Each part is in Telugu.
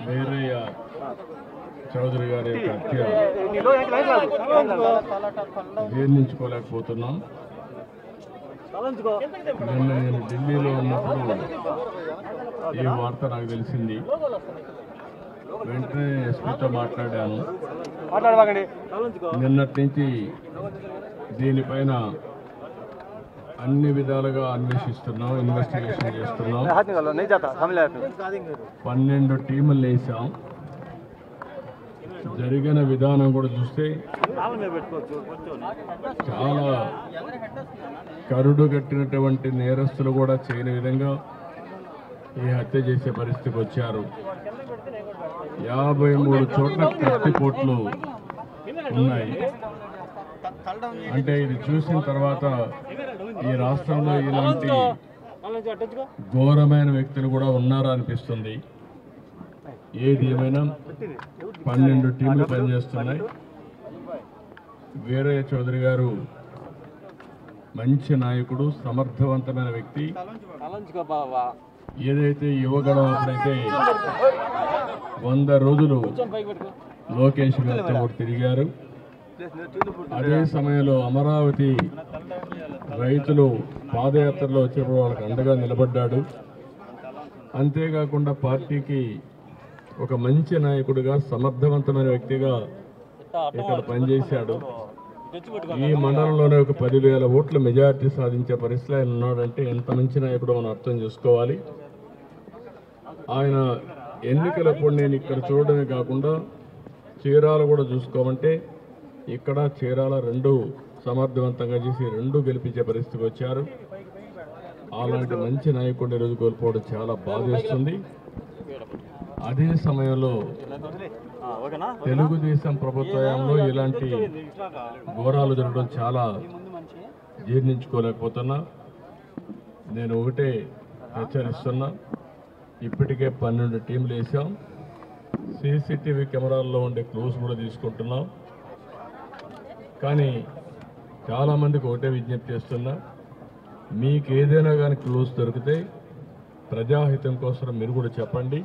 వీరయ్య చౌదరి గారి యొక్క హత్య జీర్ణించుకోలేకపోతున్నాం. నిన్న నేను ఢిల్లీలో ఉన్నప్పుడు ఈ వార్త నాకు తెలిసింది. వెంటనే ఎస్పీతో మాట్లాడాను. నిన్నటి నుంచి దీనిపైన అన్ని విధాలుగా అన్వేషిస్తున్నాం, ఇన్వెస్టిగేషన్ చేస్తున్నాం. 12 టీములు వేసాం. జరిగిన విధానం కూడా చూస్తే చాలా కరుడు కట్టినటువంటి నేరస్తులు కూడా చేయని విధంగా ఈ హత్య చేసే పరిస్థితికి వచ్చారు. 53 చోట్ల కత్తిపోట్లు ఉన్నాయి. అంటే ఇది చూసిన తర్వాత ఈ రాష్ట్రంలో ఇలాంటి ఘోరమైన వ్యక్తులు కూడా ఉన్నారా అనిపిస్తుంది. ఏది ఏమైనా 12 టీంలు పనిచేస్తున్నాయి. వీరయ్య చౌదరి గారు మంచి నాయకుడు, సమర్థవంతమైన వ్యక్తి. ఏదైతే యువగడం అప్పుడైతే 100 రోజులు లోకేష్ గారితో తిరిగారు. అదే సమయంలో అమరావతి రైతులు పాదయాత్రలో వచ్చేప్పుడు వాళ్ళకి అండగా నిలబడ్డాడు. అంతేకాకుండా పార్టీకి ఒక మంచి నాయకుడిగా, సమర్థవంతమైన వ్యక్తిగా ఇక్కడ పనిచేశాడు. ఈ మండలంలోనే ఒక 10,000 ఓట్ల మెజారిటీ సాధించే పరిస్థితి ఆయన ఉన్నాడంటే ఎంత మంచి నాయకుడో మనం అర్థం చేసుకోవాలి. ఆయన ఎన్నికలప్పుడు నేను ఇక్కడ చూడడమే కాకుండా చీరాల కూడా చూసుకోమంటే ఇక్కడ చీరాల 2 సమర్థవంతంగా చేసి 2 గెలిపించే పరిస్థితికి వచ్చారు. అలాంటి మంచి నాయకుడిని ఈరోజు కోల్పోవడం చాలా బాధేస్తుంది. అదే సమయంలో తెలుగుదేశం ప్రభుత్వంలో ఇలాంటి ఘోరాలు జరగడం చాలా జీర్ణించుకోలేకపోతున్నా. నేను ఒకటే హెచ్చరిస్తున్నా, ఇప్పటికే 12 టీంలు వేసాం. సీసీటీవీ కెమెరాల్లో ఉండే క్లూస్ కూడా తీసుకుంటున్నాం. కానీ చాలామందికి ఒకటే విజ్ఞప్తి చేస్తున్నా, మీకు ఏదైనా కానీ క్లూస్ దొరికితే ప్రజాహితం కోసం మీరు కూడా చెప్పండి.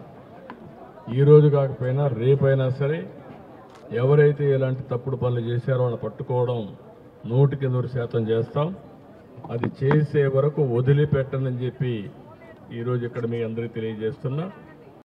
ఈరోజు కాకపోయినా రేపైనా సరే ఎవరైతే ఇలాంటి తప్పుడు పనులు చేశారో వాళ్ళని పట్టుకోవడం 100% చేస్తాం. అది చేసే వరకు వదిలిపెట్టనని చెప్పి ఈరోజు ఇక్కడ మీ అందరికీ తెలియజేస్తున్నా.